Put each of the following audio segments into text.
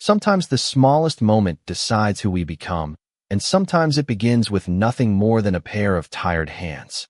Sometimes the smallest moment decides who we become, and sometimes it begins with nothing more than a pair of tired hands.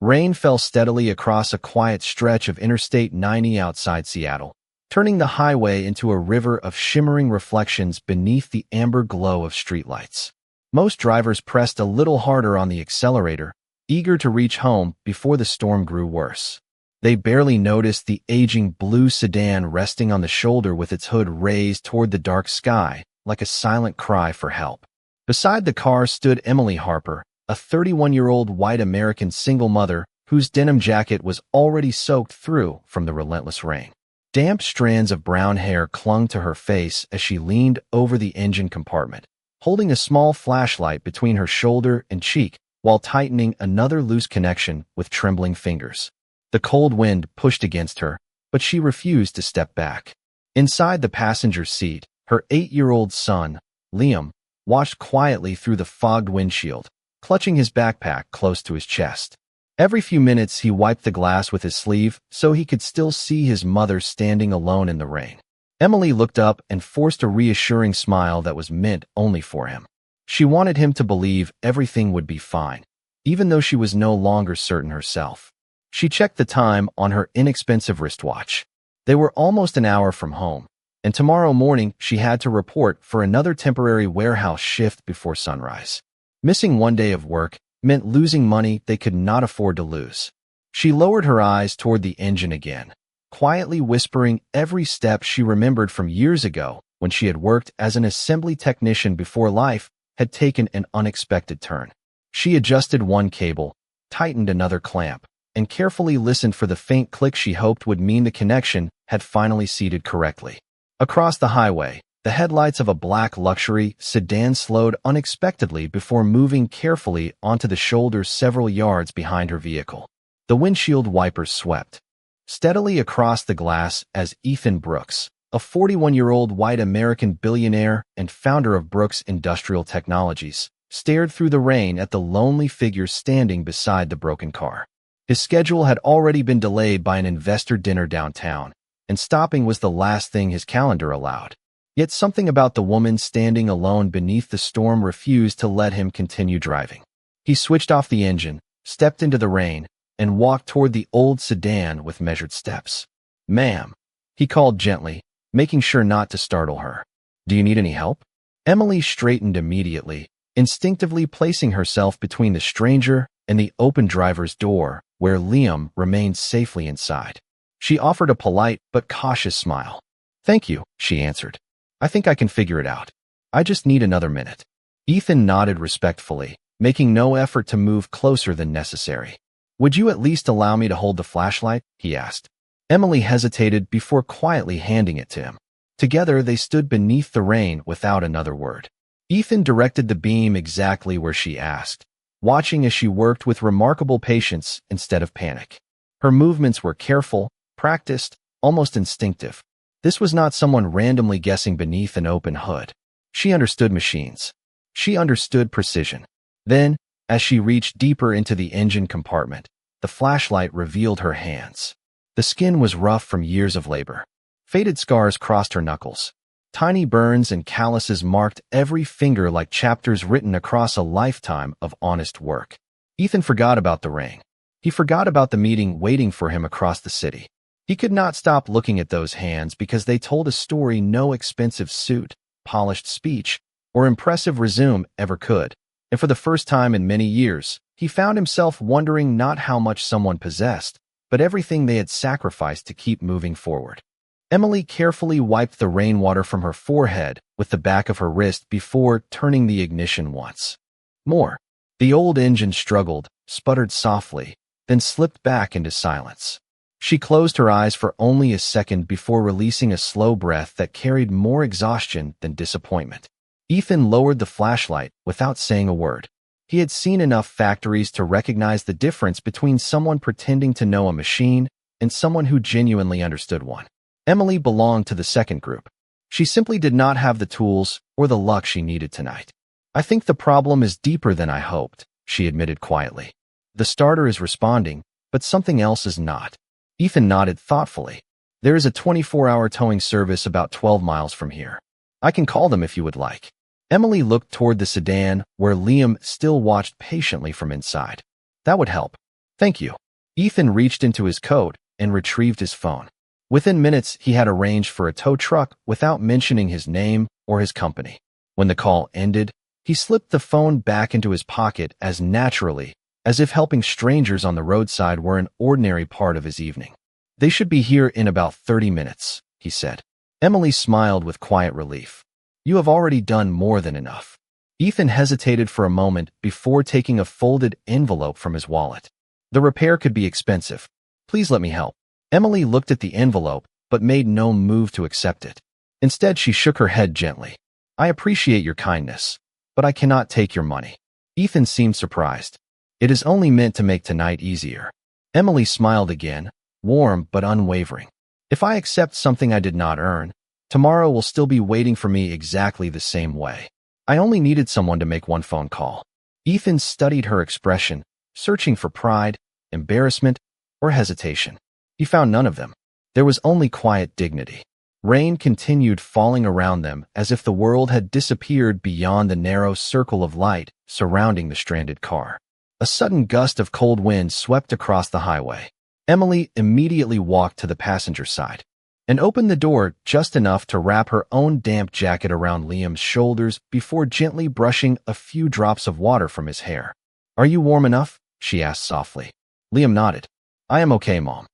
Rain fell steadily across a quiet stretch of Interstate 90 outside Seattle, turning the highway into a river of shimmering reflections beneath the amber glow of streetlights. Most drivers pressed a little harder on the accelerator, eager to reach home before the storm grew worse. They barely noticed the aging blue sedan resting on the shoulder with its hood raised toward the dark sky, like a silent cry for help. Beside the car stood Emily Harper, a 31-year-old white American single mother whose denim jacket was already soaked through from the relentless rain. Damp strands of brown hair clung to her face as she leaned over the engine compartment, holding a small flashlight between her shoulder and cheek while tightening another loose connection with trembling fingers. The cold wind pushed against her, but she refused to step back. Inside the passenger seat, her 8-year-old son, Liam, watched quietly through the fogged windshield, clutching his backpack close to his chest. Every few minutes he wiped the glass with his sleeve so he could still see his mother standing alone in the rain. Emily looked up and forced a reassuring smile that was meant only for him. She wanted him to believe everything would be fine, even though she was no longer certain herself. She checked the time on her inexpensive wristwatch. They were almost an hour from home, and tomorrow morning she had to report for another temporary warehouse shift before sunrise. Missing one day of work meant losing money they could not afford to lose. She lowered her eyes toward the engine again, quietly whispering every step she remembered from years ago when she had worked as an assembly technician before life had taken an unexpected turn. She adjusted one cable, tightened another clamp, and carefully listened for the faint click she hoped would mean the connection had finally seated correctly. Across the highway, the headlights of a black luxury sedan slowed unexpectedly before moving carefully onto the shoulder several yards behind her vehicle. The windshield wipers swept steadily across the glass as Ethan Brooks, a 41-year-old white American billionaire and founder of Brooks Industrial Technologies, stared through the rain at the lonely figure standing beside the broken car. His schedule had already been delayed by an investor dinner downtown, and stopping was the last thing his calendar allowed. Yet something about the woman standing alone beneath the storm refused to let him continue driving. He switched off the engine, stepped into the rain, and walked toward the old sedan with measured steps. "Ma'am," he called gently, making sure not to startle her. "Do you need any help?" Emily straightened immediately, instinctively placing herself between the stranger and the open driver's door, where Liam remained safely inside. She offered a polite but cautious smile. "Thank you," she answered. "I think I can figure it out. I just need another minute." Ethan nodded respectfully, making no effort to move closer than necessary. "Would you at least allow me to hold the flashlight?" he asked. Emily hesitated before quietly handing it to him. Together they stood beneath the rain without another word. Ethan directed the beam exactly where she asked, watching as she worked with remarkable patience instead of panic. Her movements were careful, practiced, almost instinctive. This was not someone randomly guessing beneath an open hood. She understood machines. She understood precision. Then, as she reached deeper into the engine compartment, the flashlight revealed her hands. The skin was rough from years of labor. Faded scars crossed her knuckles. Tiny burns and calluses marked every finger like chapters written across a lifetime of honest work. Ethan forgot about the rain. He forgot about the meeting waiting for him across the city. He could not stop looking at those hands because they told a story no expensive suit, polished speech, or impressive resume ever could. And for the first time in many years, he found himself wondering not how much someone possessed, but everything they had sacrificed to keep moving forward. Emily carefully wiped the rainwater from her forehead with the back of her wrist before turning the ignition once more. The old engine struggled, sputtered softly, then slipped back into silence. She closed her eyes for only a second before releasing a slow breath that carried more exhaustion than disappointment. Ethan lowered the flashlight without saying a word. He had seen enough factories to recognize the difference between someone pretending to know a machine and someone who genuinely understood one. Emily belonged to the second group. She simply did not have the tools or the luck she needed tonight. "I think the problem is deeper than I hoped," she admitted quietly. "The starter is responding, but something else is not." Ethan nodded thoughtfully. "There is a 24-hour towing service about 12 miles from here. I can call them if you would like. Emily looked toward the sedan, where Liam still watched patiently from inside. That would help. Thank you. Ethan reached into his coat and retrieved his phone. Within minutes, he had arranged for a tow truck without mentioning his name or his company. When the call ended, he slipped the phone back into his pocket as naturally as if helping strangers on the roadside were an ordinary part of his evening. They should be here in about 30 minutes, he said. Emily smiled with quiet relief. You have already done more than enough. Ethan hesitated for a moment before taking a folded envelope from his wallet. The repair could be expensive. Please let me help. Emily looked at the envelope, but made no move to accept it. Instead, she shook her head gently. I appreciate your kindness, but I cannot take your money. Ethan seemed surprised. It is only meant to make tonight easier. Emily smiled again, warm but unwavering. If I accept something I did not earn, tomorrow will still be waiting for me exactly the same way. I only needed someone to make one phone call. Ethan studied her expression, searching for pride, embarrassment, or hesitation. He found none of them. There was only quiet dignity. Rain continued falling around them as if the world had disappeared beyond the narrow circle of light surrounding the stranded car. A sudden gust of cold wind swept across the highway. Emily immediately walked to the passenger side and opened the door just enough to wrap her own damp jacket around Liam's shoulders before gently brushing a few drops of water from his hair. Are you warm enough? She asked softly. Liam nodded. I am okay, Mom.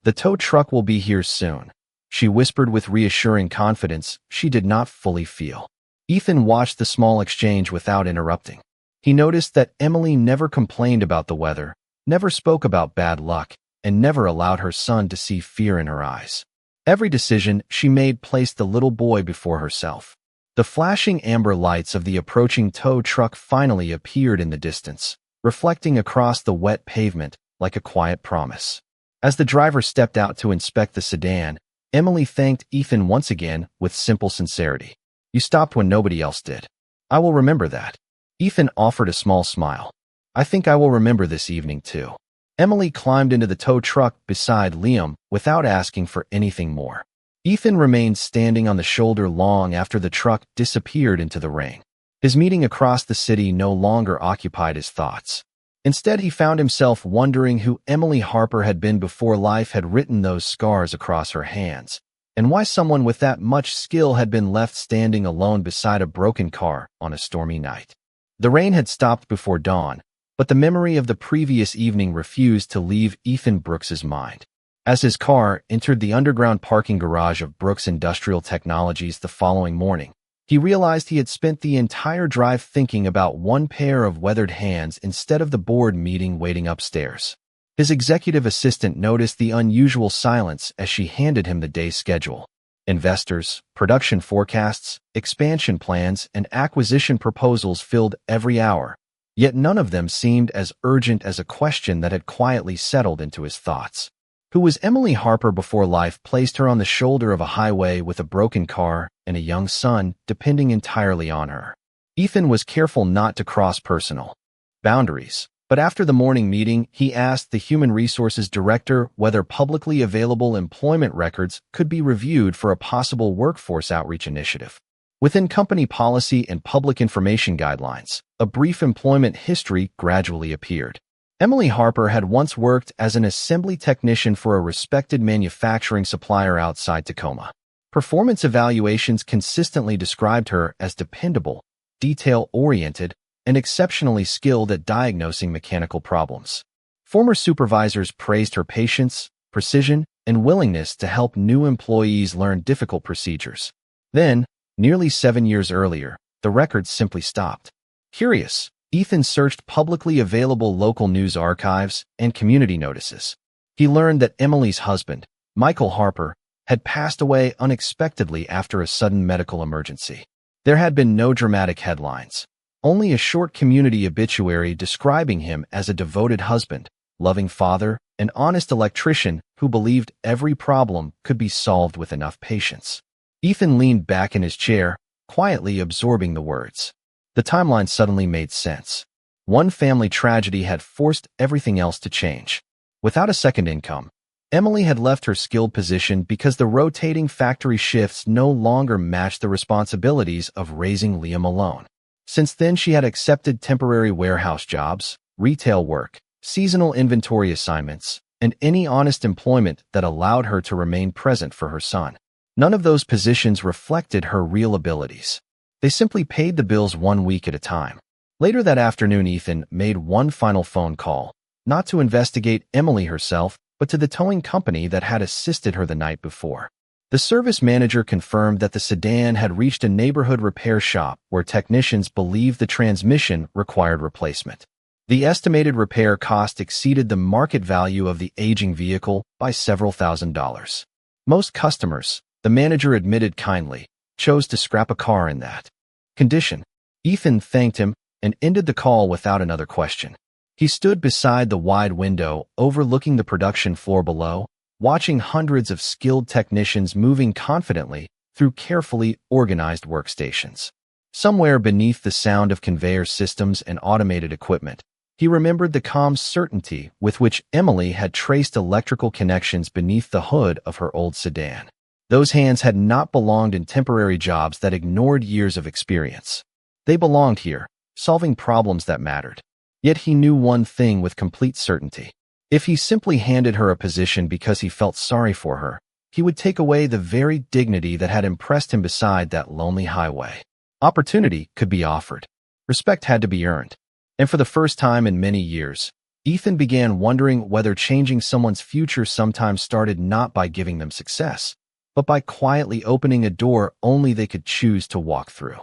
The tow truck will be here soon, she whispered with reassuring confidence she did not fully feel. Ethan watched the small exchange without interrupting. He noticed that Emily never complained about the weather, never spoke about bad luck, and never allowed her son to see fear in her eyes. Every decision she made placed the little boy before herself. The flashing amber lights of the approaching tow truck finally appeared in the distance, reflecting across the wet pavement like a quiet promise. As the driver stepped out to inspect the sedan, Emily thanked Ethan once again with simple sincerity. You stopped when nobody else did. I will remember that. Ethan offered a small smile. I think I will remember this evening too. Emily climbed into the tow truck beside Liam without asking for anything more. Ethan remained standing on the shoulder long after the truck disappeared into the rain. His meeting across the city no longer occupied his thoughts. Instead, he found himself wondering who Emily Harper had been before life had written those scars across her hands, and why someone with that much skill had been left standing alone beside a broken car on a stormy night. The rain had stopped before dawn, but the memory of the previous evening refused to leave Ethan Brooks's mind. As his car entered the underground parking garage of Brooks Industrial Technologies the following morning, he realized he had spent the entire drive thinking about one pair of weathered hands instead of the board meeting waiting upstairs. His executive assistant noticed the unusual silence as she handed him the day's schedule. Investors, production forecasts, expansion plans, and acquisition proposals filled every hour, yet none of them seemed as urgent as a question that had quietly settled into his thoughts. Who was Emily Harper before life placed her on the shoulder of a highway with a broken car and a young son depending entirely on her? Ethan was careful not to cross personal boundaries, but after the morning meeting, he asked the Human Resources Director whether publicly available employment records could be reviewed for a possible workforce outreach initiative. Within company policy and public information guidelines, a brief employment history gradually appeared. Emily Harper had once worked as an assembly technician for a respected manufacturing supplier outside Tacoma. Performance evaluations consistently described her as dependable, detail-oriented, and exceptionally skilled at diagnosing mechanical problems. Former supervisors praised her patience, precision, and willingness to help new employees learn difficult procedures. Then, nearly 7 years earlier, the records simply stopped. Curious, Ethan searched publicly available local news archives and community notices. He learned that Emily's husband, Michael Harper, had passed away unexpectedly after a sudden medical emergency. There had been no dramatic headlines, only a short community obituary describing him as a devoted husband, loving father, and honest electrician who believed every problem could be solved with enough patience. Ethan leaned back in his chair, quietly absorbing the words. The timeline suddenly made sense. One family tragedy had forced everything else to change. Without a second income, Emily had left her skilled position because the rotating factory shifts no longer matched the responsibilities of raising Liam alone. Since then, she had accepted temporary warehouse jobs, retail work, seasonal inventory assignments, and any honest employment that allowed her to remain present for her son. None of those positions reflected her real abilities. They simply paid the bills 1 week at a time. Later that afternoon, Ethan made one final phone call, not to investigate Emily herself, but to the towing company that had assisted her the night before. The service manager confirmed that the sedan had reached a neighborhood repair shop where technicians believed the transmission required replacement. The estimated repair cost exceeded the market value of the aging vehicle by several $1,000s. Most customers, the manager admitted kindly, chose to scrap a car in that condition. Ethan thanked him and ended the call without another question. He stood beside the wide window overlooking the production floor below, watching hundreds of skilled technicians moving confidently through carefully organized workstations. Somewhere beneath the sound of conveyor systems and automated equipment, he remembered the calm certainty with which Emily had traced electrical connections beneath the hood of her old sedan. Those hands had not belonged in temporary jobs that ignored years of experience. They belonged here, solving problems that mattered. Yet he knew one thing with complete certainty. If he simply handed her a position because he felt sorry for her, he would take away the very dignity that had impressed him beside that lonely highway. Opportunity could be offered. Respect had to be earned. And for the first time in many years, Ethan began wondering whether changing someone's future sometimes started not by giving them success, but by quietly opening a door only they could choose to walk through.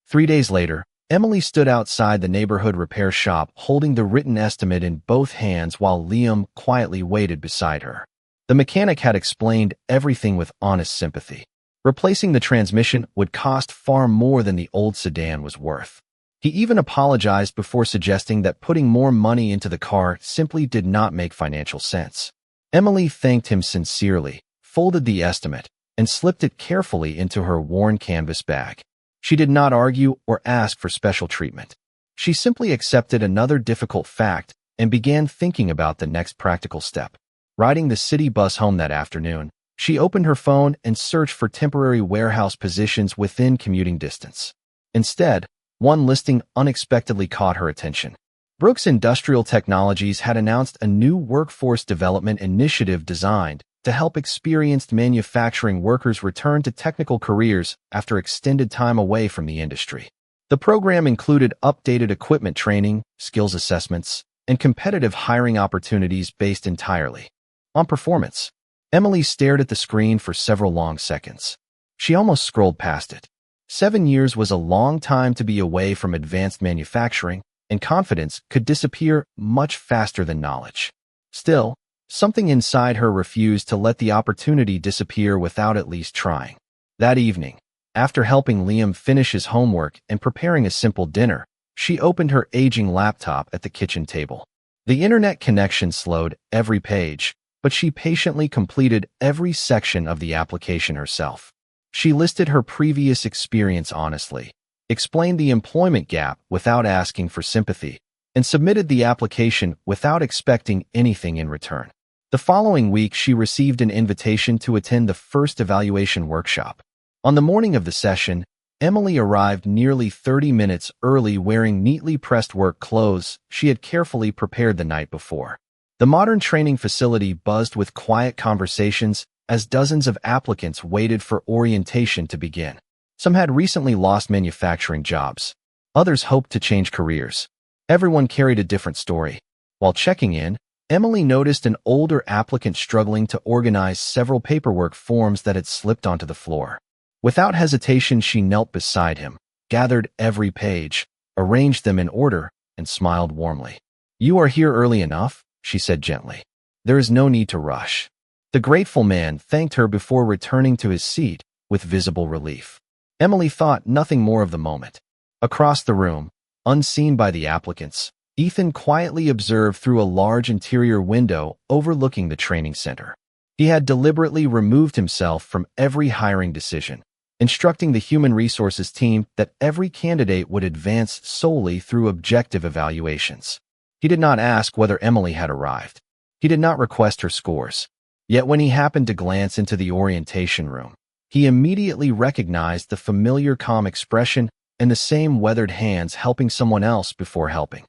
3 days later, Emily stood outside the neighborhood repair shop holding the written estimate in both hands while Liam quietly waited beside her. The mechanic had explained everything with honest sympathy. Replacing the transmission would cost far more than the old sedan was worth. He even apologized before suggesting that putting more money into the car simply did not make financial sense. Emily thanked him sincerely, folded the estimate, and slipped it carefully into her worn canvas bag. She did not argue or ask for special treatment. She simply accepted another difficult fact and began thinking about the next practical step. Riding the city bus home that afternoon, she opened her phone and searched for temporary warehouse positions within commuting distance. Instead, one listing unexpectedly caught her attention. Brooks Industrial Technologies had announced a new workforce development initiative designed to help experienced manufacturing workers return to technical careers after extended time away from the industry. The program included updated equipment training, skills assessments, and competitive hiring opportunities based entirely on performance. Emily stared at the screen for several long seconds. She almost scrolled past it. 7 years was a long time to be away from advanced manufacturing, and confidence could disappear much faster than knowledge. Still, something inside her refused to let the opportunity disappear without at least trying. That evening, after helping Liam finish his homework and preparing a simple dinner, she opened her aging laptop at the kitchen table. The internet connection slowed every page, but she patiently completed every section of the application herself. She listed her previous experience honestly, explained the employment gap without asking for sympathy, and submitted the application without expecting anything in return. The following week, she received an invitation to attend the first evaluation workshop. On the morning of the session, Emily arrived nearly 30 minutes early wearing neatly pressed work clothes she had carefully prepared the night before. The modern training facility buzzed with quiet conversations as dozens of applicants waited for orientation to begin. Some had recently lost manufacturing jobs. Others hoped to change careers. Everyone carried a different story. While checking in, Emily noticed an older applicant struggling to organize several paperwork forms that had slipped onto the floor. Without hesitation, she knelt beside him, gathered every page, arranged them in order, and smiled warmly. "You are here early enough," she said gently. "There is no need to rush." The grateful man thanked her before returning to his seat with visible relief. Emily thought nothing more of the moment. Across the room, unseen by the applicants, Ethan quietly observed through a large interior window overlooking the training center. He had deliberately removed himself from every hiring decision, instructing the human resources team that every candidate would advance solely through objective evaluations. He did not ask whether Emily had arrived. He did not request her scores. Yet when he happened to glance into the orientation room, he immediately recognized the familiar calm expression and the same weathered hands helping someone else before helping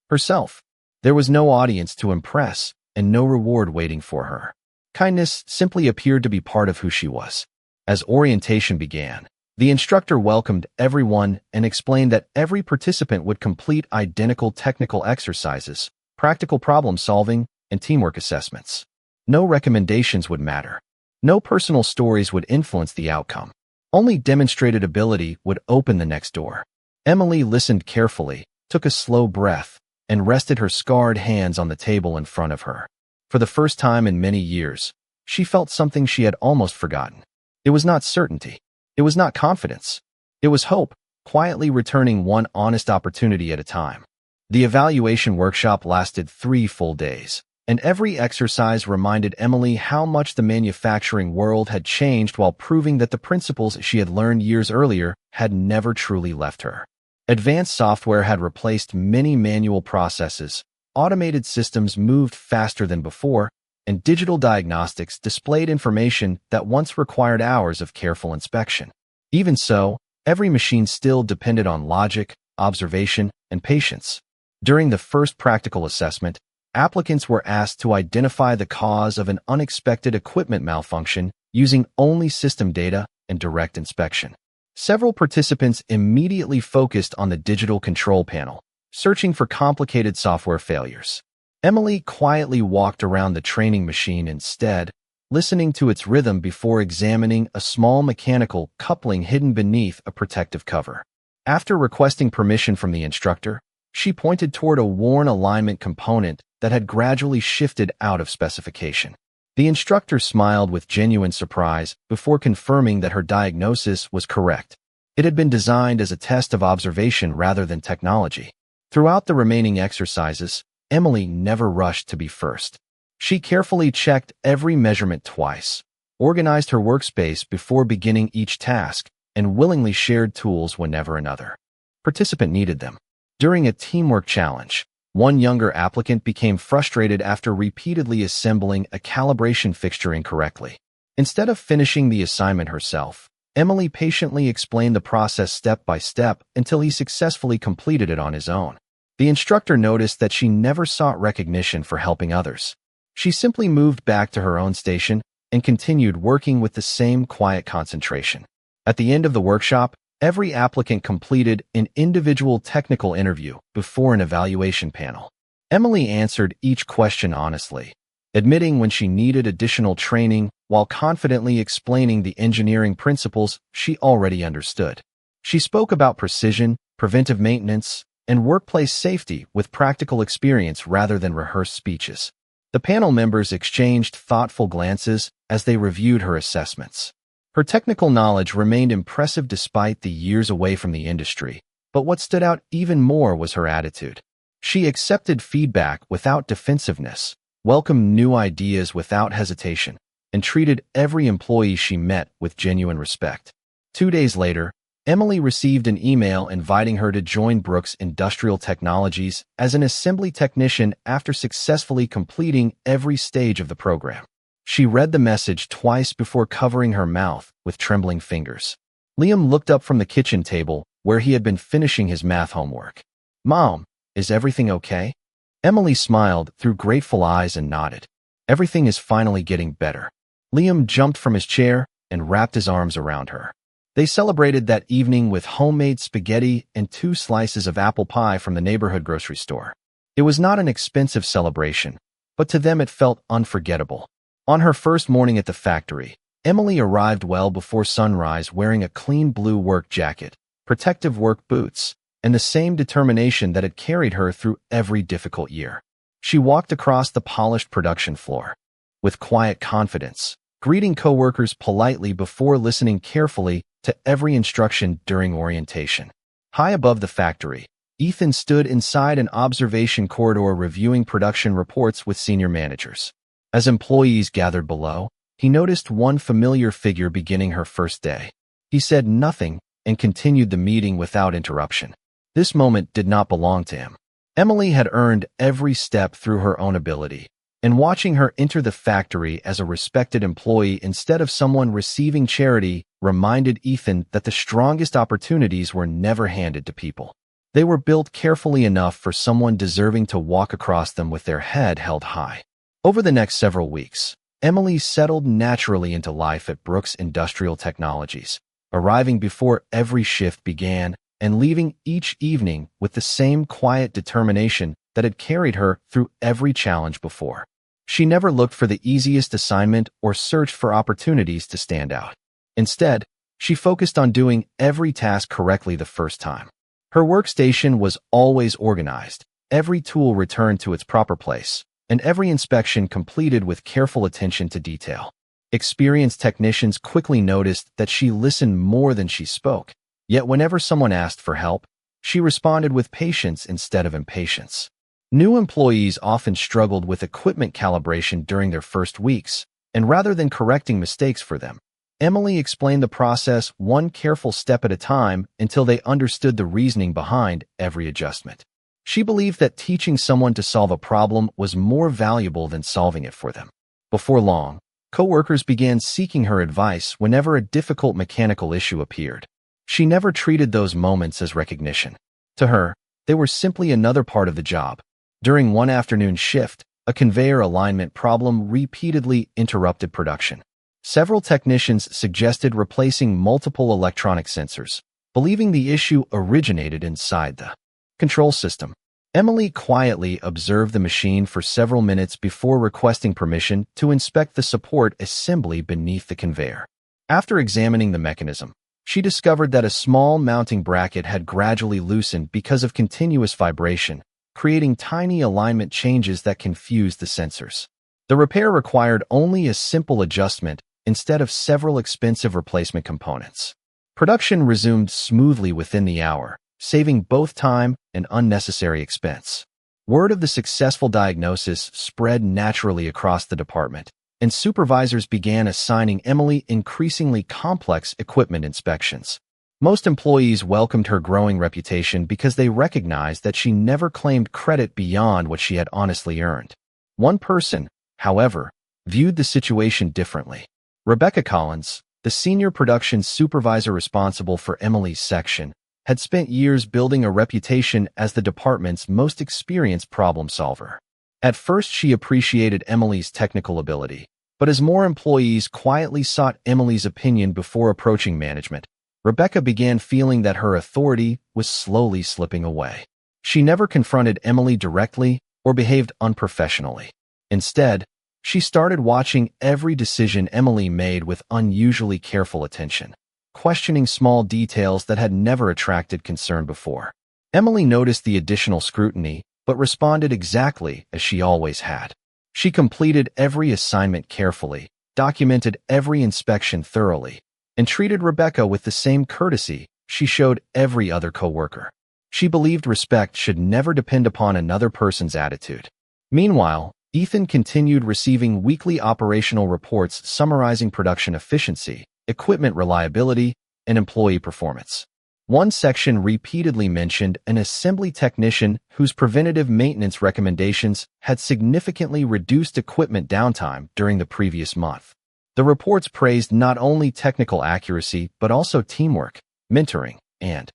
herself. There was no audience to impress and no reward waiting for her. Kindness simply appeared to be part of who she was. As orientation began, the instructor welcomed everyone and explained that every participant would complete identical technical exercises, practical problem solving, and teamwork assessments. No recommendations would matter. No personal stories would influence the outcome. Only demonstrated ability would open the next door. Emily listened carefully, took a slow breath, and rested her scarred hands on the table in front of her. For the first time in many years, she felt something she had almost forgotten. It was not certainty. It was not confidence. It was hope, quietly returning one honest opportunity at a time. The evaluation workshop lasted 3 full days, and every exercise reminded Emily how much the manufacturing world had changed while proving that the principles she had learned years earlier had never truly left her. Advanced software had replaced many manual processes, automated systems moved faster than before, and digital diagnostics displayed information that once required hours of careful inspection. Even so, every machine still depended on logic, observation, and patience. During the first practical assessment, applicants were asked to identify the cause of an unexpected equipment malfunction using only system data and direct inspection. Several participants immediately focused on the digital control panel, searching for complicated software failures. Emily quietly walked around the training machine instead, listening to its rhythm before examining a small mechanical coupling hidden beneath a protective cover. After requesting permission from the instructor, she pointed toward a worn alignment component that had gradually shifted out of specification. The instructor smiled with genuine surprise before confirming that her diagnosis was correct. It had been designed as a test of observation rather than technology. Throughout the remaining exercises, Emily never rushed to be first. She carefully checked every measurement twice, organized her workspace before beginning each task, and willingly shared tools whenever another participant needed them. During a teamwork challenge, one younger applicant became frustrated after repeatedly assembling a calibration fixture incorrectly. Instead of finishing the assignment herself, Emily patiently explained the process step by step until he successfully completed it on his own. The instructor noticed that she never sought recognition for helping others. She simply moved back to her own station and continued working with the same quiet concentration. At the end of the workshop, every applicant completed an individual technical interview before an evaluation panel. Emily answered each question honestly, admitting when she needed additional training while confidently explaining the engineering principles she already understood. She spoke about precision, preventive maintenance, and workplace safety with practical experience rather than rehearsed speeches. The panel members exchanged thoughtful glances as they reviewed her assessments. Her technical knowledge remained impressive despite the years away from the industry, but what stood out even more was her attitude. She accepted feedback without defensiveness, welcomed new ideas without hesitation, and treated every employee she met with genuine respect. 2 days later, Emily received an email inviting her to join Brooks Industrial Technologies as an assembly technician after successfully completing every stage of the program. She read the message twice before covering her mouth with trembling fingers. Liam looked up from the kitchen table where he had been finishing his math homework. "Mom, is everything okay?" Emily smiled through grateful eyes and nodded. "Everything is finally getting better." Liam jumped from his chair and wrapped his arms around her. They celebrated that evening with homemade spaghetti and 2 slices of apple pie from the neighborhood grocery store. It was not an expensive celebration, but to them it felt unforgettable. On her first morning at the factory, Emily arrived well before sunrise wearing a clean blue work jacket, protective work boots, and the same determination that had carried her through every difficult year. She walked across the polished production floor with quiet confidence, greeting coworkers politely before listening carefully to every instruction during orientation. High above the factory, Ethan stood inside an observation corridor reviewing production reports with senior managers. As employees gathered below, he noticed one familiar figure beginning her first day. He said nothing and continued the meeting without interruption. This moment did not belong to him. Emily had earned every step through her own ability, and watching her enter the factory as a respected employee instead of someone receiving charity reminded Ethan that the strongest opportunities were never handed to people. They were built carefully enough for someone deserving to walk across them with their head held high. Over the next several weeks, Emily settled naturally into life at Brooks Industrial Technologies, arriving before every shift began and leaving each evening with the same quiet determination that had carried her through every challenge before. She never looked for the easiest assignment or searched for opportunities to stand out. Instead, she focused on doing every task correctly the first time. Her workstation was always organized, every tool returned to its proper place, and every inspection completed with careful attention to detail. Experienced technicians quickly noticed that she listened more than she spoke, yet whenever someone asked for help, she responded with patience instead of impatience. New employees often struggled with equipment calibration during their first weeks, and rather than correcting mistakes for them, Emily explained the process one careful step at a time until they understood the reasoning behind every adjustment. She believed that teaching someone to solve a problem was more valuable than solving it for them. Before long, coworkers began seeking her advice whenever a difficult mechanical issue appeared. She never treated those moments as recognition. To her, they were simply another part of the job. During one afternoon shift, a conveyor alignment problem repeatedly interrupted production. Several technicians suggested replacing multiple electronic sensors, believing the issue originated inside the control system. Emily quietly observed the machine for several minutes before requesting permission to inspect the support assembly beneath the conveyor. After examining the mechanism, she discovered that a small mounting bracket had gradually loosened because of continuous vibration, creating tiny alignment changes that confused the sensors. The repair required only a simple adjustment instead of several expensive replacement components. Production resumed smoothly within the hour, saving both time and unnecessary expense. Word of the successful diagnosis spread naturally across the department, and supervisors began assigning Emily increasingly complex equipment inspections. Most employees welcomed her growing reputation because they recognized that she never claimed credit beyond what she had honestly earned. One person, however, viewed the situation differently. Rebecca Collins, the senior production supervisor responsible for Emily's section, had spent years building a reputation as the department's most experienced problem solver. At first, she appreciated Emily's technical ability, but as more employees quietly sought Emily's opinion before approaching management, Rebecca began feeling that her authority was slowly slipping away. She never confronted Emily directly or behaved unprofessionally. Instead, she started watching every decision Emily made with unusually careful attention, questioning small details that had never attracted concern before. Emily noticed the additional scrutiny, but responded exactly as she always had. She completed every assignment carefully, documented every inspection thoroughly, and treated Rebecca with the same courtesy she showed every other coworker. She believed respect should never depend upon another person's attitude. Meanwhile, Ethan continued receiving weekly operational reports summarizing production efficiency, equipment reliability, and employee performance. One section repeatedly mentioned an assembly technician whose preventative maintenance recommendations had significantly reduced equipment downtime during the previous month. The reports praised not only technical accuracy but also teamwork, mentoring, and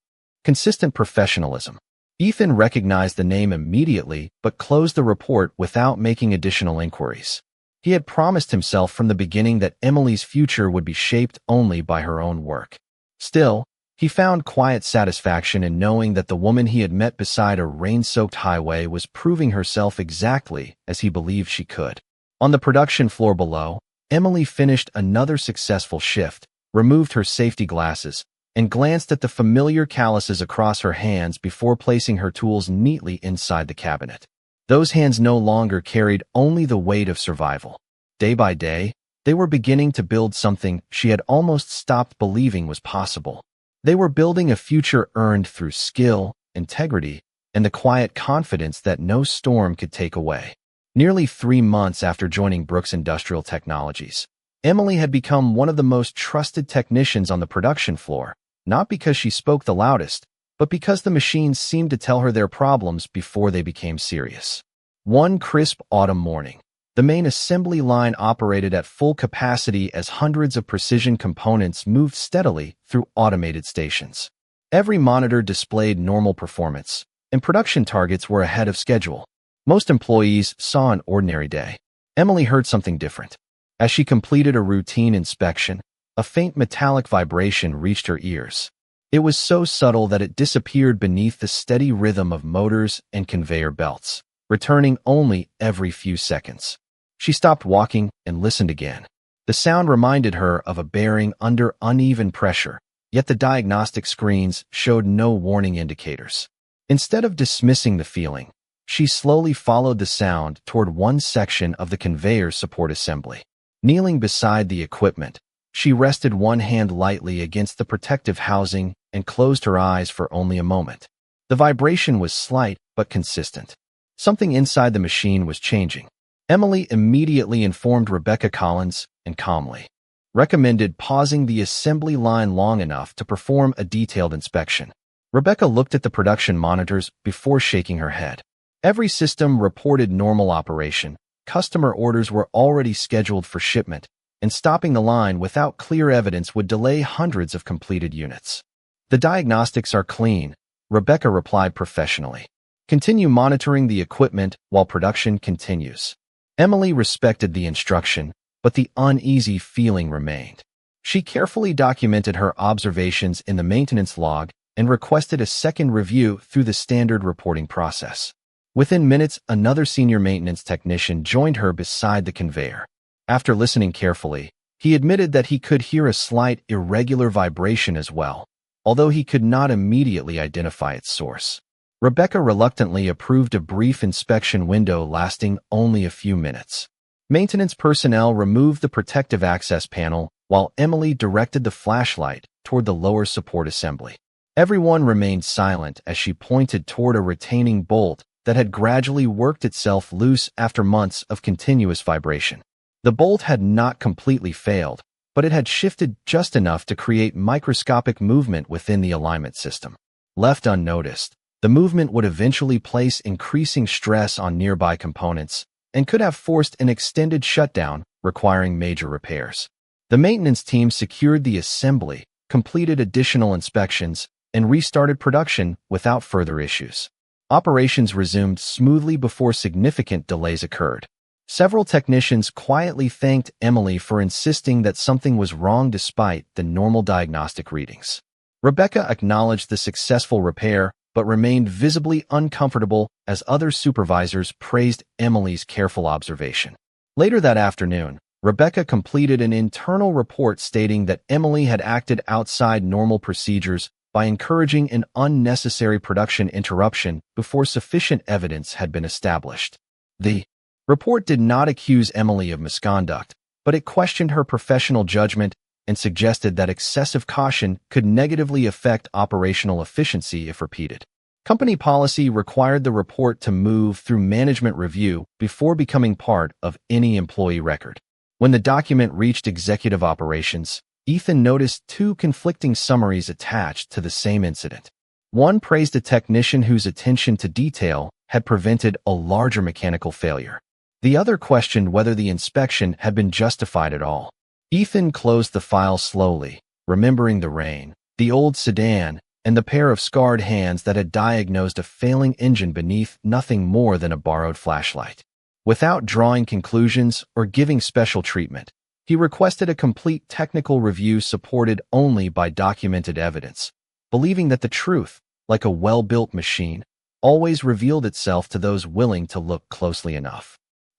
consistent professionalism. Ethan recognized the name immediately but closed the report without making additional inquiries. He had promised himself from the beginning that Emily's future would be shaped only by her own work. Still, he found quiet satisfaction in knowing that the woman he had met beside a rain-soaked highway was proving herself exactly as he believed she could. On the production floor below, Emily finished another successful shift, removed her safety glasses, and glanced at the familiar calluses across her hands before placing her tools neatly inside the cabinet. Those hands no longer carried only the weight of survival. Day by day, they were beginning to build something she had almost stopped believing was possible. They were building a future earned through skill, integrity, and the quiet confidence that no storm could take away. Nearly 3 months after joining Brooks Industrial Technologies, Emily had become one of the most trusted technicians on the production floor, not because she spoke the loudest, but because the machines seemed to tell her their problems before they became serious. One crisp autumn morning, The main assembly line operated at full capacity as hundreds of precision components moved steadily through automated stations. Every monitor displayed normal performance, and production targets were ahead of schedule. Most employees saw an ordinary day. Emily heard something different. As she completed a routine inspection, a faint metallic vibration reached her ears. It was so subtle that it disappeared beneath the steady rhythm of motors and conveyor belts, returning only every few seconds. She stopped walking and listened again. The sound reminded her of a bearing under uneven pressure, yet the diagnostic screens showed no warning indicators. Instead of dismissing the feeling, she slowly followed the sound toward one section of the conveyor support assembly. Kneeling beside the equipment, she rested one hand lightly against the protective housing and closed her eyes for only a moment. The vibration was slight but consistent. Something inside the machine was changing. Emily immediately informed Rebecca Collins and calmly recommended pausing the assembly line long enough to perform a detailed inspection. Rebecca looked at the production monitors before shaking her head. Every system reported normal operation. Customer orders were already scheduled for shipment, and stopping the line without clear evidence would delay hundreds of completed units. The diagnostics are clean, Rebecca replied professionally. Continue monitoring the equipment while production continues. Emily respected the instruction, but the uneasy feeling remained. She carefully documented her observations in the maintenance log and requested a second review through the standard reporting process. Within minutes, another senior maintenance technician joined her beside the conveyor. After listening carefully, he admitted that he could hear a slight, irregular vibration as well, although he could not immediately identify its source. Rebecca reluctantly approved a brief inspection window lasting only a few minutes. Maintenance personnel removed the protective access panel, while Emily directed the flashlight toward the lower support assembly. Everyone remained silent as she pointed toward a retaining bolt that had gradually worked itself loose after months of continuous vibration. The bolt had not completely failed, but it had shifted just enough to create microscopic movement within the alignment system. Left unnoticed, the movement would eventually place increasing stress on nearby components and could have forced an extended shutdown requiring major repairs. The maintenance team secured the assembly, completed additional inspections, and restarted production without further issues. Operations resumed smoothly before significant delays occurred. Several technicians quietly thanked Emily for insisting that something was wrong despite the normal diagnostic readings. Rebecca acknowledged the successful repair, but remained visibly uncomfortable as other supervisors praised Emily's careful observation. Later that afternoon, Rebecca completed an internal report stating that Emily had acted outside normal procedures by encouraging an unnecessary production interruption before sufficient evidence had been established. The report did not accuse Emily of misconduct, but it questioned her professional judgment and suggested that excessive caution could negatively affect operational efficiency if repeated. Company policy required the report to move through management review before becoming part of any employee record. When the document reached executive operations, Ethan noticed two conflicting summaries attached to the same incident. One praised a technician whose attention to detail had prevented a larger mechanical failure. The other questioned whether the inspection had been justified at all. Ethan closed the file slowly, remembering the rain, the old sedan, and the pair of scarred hands that had diagnosed a failing engine beneath nothing more than a borrowed flashlight. Without drawing conclusions or giving special treatment, he requested a complete technical review supported only by documented evidence, believing that the truth, like a well-built machine, always revealed itself to those willing to look closely enough.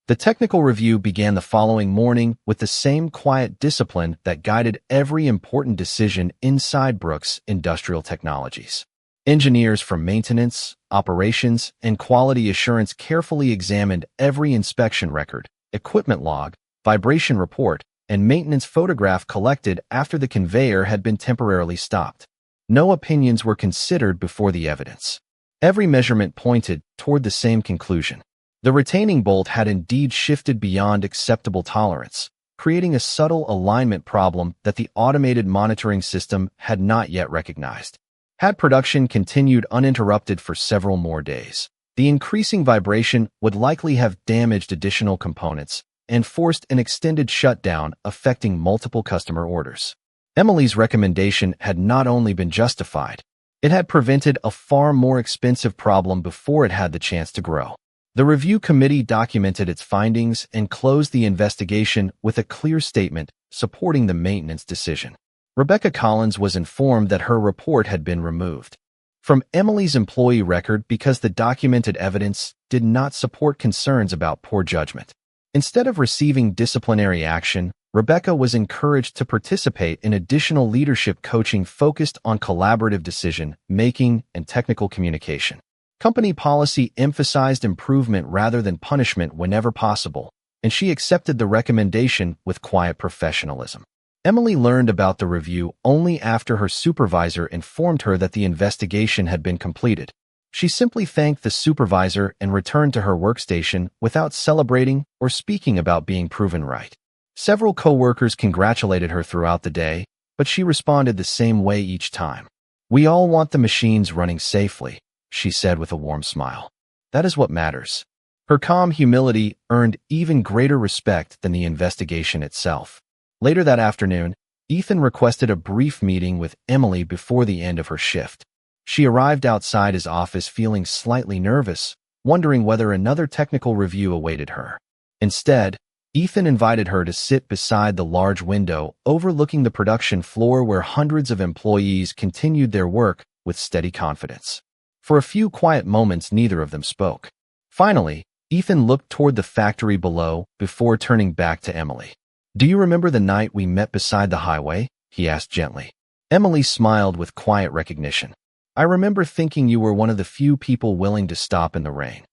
The technical review began the following morning with the same quiet discipline that guided every important decision inside Brooks Industrial Technologies. Engineers from maintenance, operations, and quality assurance carefully examined every inspection record, equipment log, vibration report, and maintenance photograph collected after the conveyor had been temporarily stopped. No opinions were considered before the evidence. Every measurement pointed toward the same conclusion. The retaining bolt had indeed shifted beyond acceptable tolerance, creating a subtle alignment problem that the automated monitoring system had not yet recognized. Had production continued uninterrupted for several more days, The increasing vibration would likely have damaged additional components and forced an extended shutdown affecting multiple customer orders. Emily's recommendation had not only been justified, it had prevented a far more expensive problem before it had the chance to grow. The review committee documented its findings and closed the investigation with a clear statement supporting the maintenance decision. Rebecca Collins was informed that her report had been removed from Emily's employee record because the documented evidence did not support concerns about poor judgment. Instead of receiving disciplinary action, Rebecca was encouraged to participate in additional leadership coaching focused on collaborative decision-making and technical communication. Company policy emphasized improvement rather than punishment whenever possible, and she accepted the recommendation with quiet professionalism. Emily learned about the review only after her supervisor informed her that the investigation had been completed. She simply thanked the supervisor and returned to her workstation without celebrating or speaking about being proven right. Several coworkers congratulated her throughout the day, but she responded the same way each time. "We all want the machines running safely," she said with a warm smile. "That is what matters." Her calm humility earned even greater respect than the investigation itself. Later that afternoon, Ethan requested a brief meeting with Emily before the end of her shift. She arrived outside his office feeling slightly nervous, wondering whether another technical review awaited her. Instead, Ethan invited her to sit beside the large window overlooking the production floor where hundreds of employees continued their work with steady confidence. For a few quiet moments, neither of them spoke. Finally, Ethan looked toward the factory below before turning back to Emily. "Do you remember the night we met beside the highway?" he asked gently. Emily smiled with quiet recognition. "I remember thinking you were one of the few people willing to stop in the rain."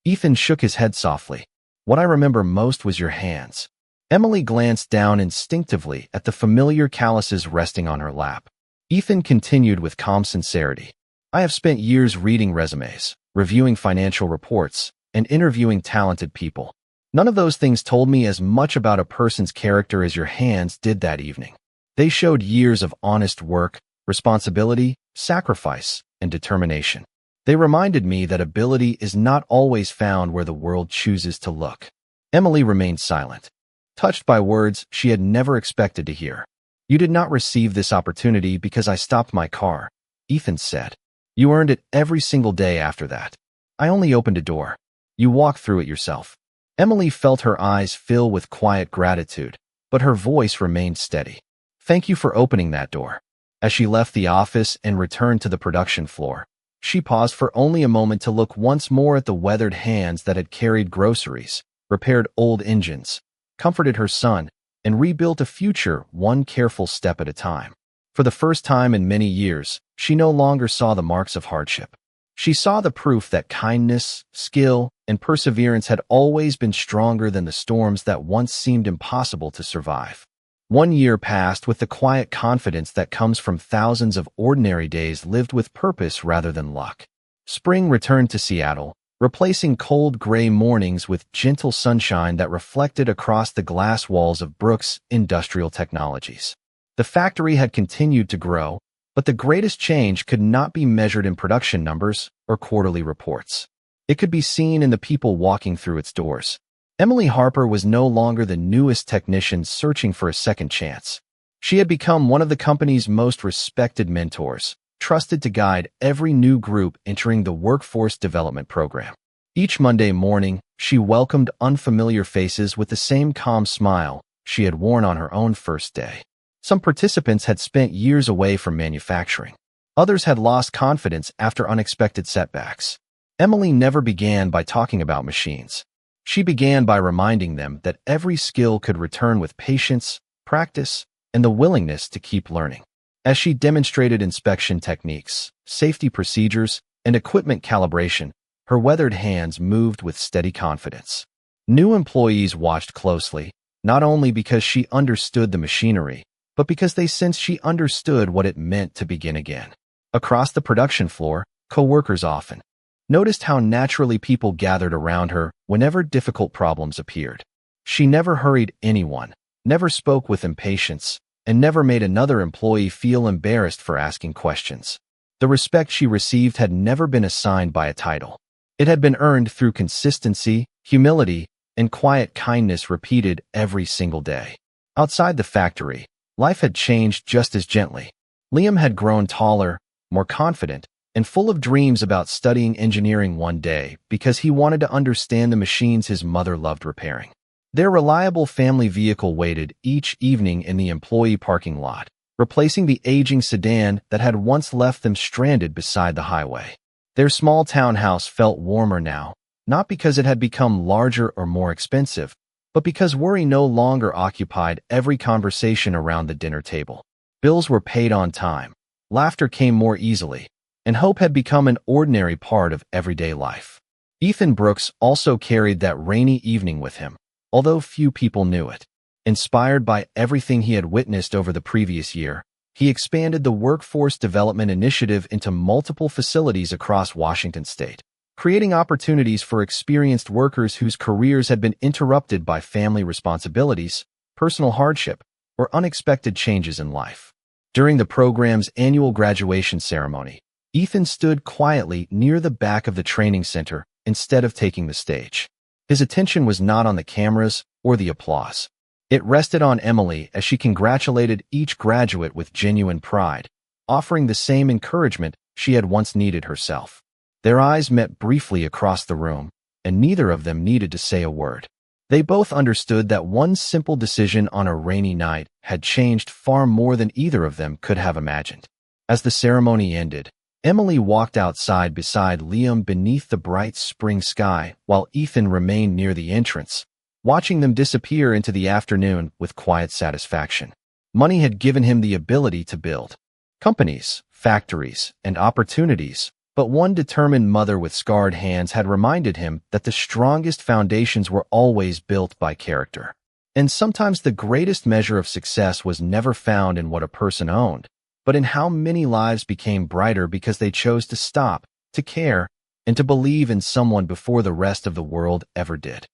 Ethan shook his head softly. "What I remember most was your hands." Emily glanced down instinctively at the familiar calluses resting on her lap. Ethan continued with calm sincerity. "I have spent years reading resumes, reviewing financial reports, and interviewing talented people. None of those things told me as much about a person's character as your hands did that evening. They showed years of honest work, responsibility, sacrifice, and determination. They reminded me that ability is not always found where the world chooses to look." Emily remained silent, touched by words she had never expected to hear. "You did not receive this opportunity because I stopped my car," Ethan said. "You earned it every single day after that. I only opened a door. You walked through it yourself." Emily felt her eyes fill with quiet gratitude, but her voice remained steady. "Thank you for opening that door." As she left the office and returned to the production floor, she paused for only a moment to look once more at the weathered hands that had carried groceries, repaired old engines, comforted her son, and rebuilt a future one careful step at a time. For the first time in many years, she no longer saw the marks of hardship. She saw the proof that kindness, skill, and perseverance had always been stronger than the storms that once seemed impossible to survive. 1 year passed with the quiet confidence that comes from thousands of ordinary days lived with purpose rather than luck. Spring returned to Seattle, replacing cold gray mornings with gentle sunshine that reflected across the glass walls of Brooks Industrial Technologies. The factory had continued to grow, but the greatest change could not be measured in production numbers or quarterly reports. It could be seen in the people walking through its doors. Emily Harper was no longer the newest technician searching for a second chance. She had become one of the company's most respected mentors, trusted to guide every new group entering the workforce development program. Each Monday morning, she welcomed unfamiliar faces with the same calm smile she had worn on her own first day. Some participants had spent years away from manufacturing. Others had lost confidence after unexpected setbacks. Emily never began by talking about machines. She began by reminding them that every skill could return with patience, practice, and the willingness to keep learning. As she demonstrated inspection techniques, safety procedures, and equipment calibration, her weathered hands moved with steady confidence. New employees watched closely, not only because she understood the machinery, but because they sensed she understood what it meant to begin again. Across the production floor, coworkers often noticed how naturally people gathered around her whenever difficult problems appeared. She never hurried anyone, never spoke with impatience, and never made another employee feel embarrassed for asking questions. The respect she received had never been assigned by a title. It had been earned through consistency, humility, and quiet kindness repeated every single day. Outside the factory, life had changed just as gently. Liam had grown taller, more confident, and full of dreams about studying engineering one day because he wanted to understand the machines his mother loved repairing. Their reliable family vehicle waited each evening in the employee parking lot, replacing the aging sedan that had once left them stranded beside the highway. Their small townhouse felt warmer now, not because it had become larger or more expensive, but because worry no longer occupied every conversation around the dinner table. Bills were paid on time, laughter came more easily, and hope had become an ordinary part of everyday life. Ethan Brooks also carried that rainy evening with him, although few people knew it. Inspired by everything he had witnessed over the previous year, he expanded the Workforce Development Initiative into multiple facilities across Washington state, creating opportunities for experienced workers whose careers had been interrupted by family responsibilities, personal hardship, or unexpected changes in life. During the program's annual graduation ceremony, Ethan stood quietly near the back of the training center instead of taking the stage. His attention was not on the cameras or the applause. It rested on Emily as she congratulated each graduate with genuine pride, offering the same encouragement she had once needed herself. Their eyes met briefly across the room, and neither of them needed to say a word. They both understood that one simple decision on a rainy night had changed far more than either of them could have imagined. As the ceremony ended, Emily walked outside beside Liam beneath the bright spring sky while Ethan remained near the entrance, watching them disappear into the afternoon with quiet satisfaction. Money had given him the ability to build companies, factories, and opportunities, but one determined mother with scarred hands had reminded him that the strongest foundations were always built by character. And sometimes the greatest measure of success was never found in what a person owned, but in how many lives became brighter because they chose to stop, to care, and to believe in someone before the rest of the world ever did.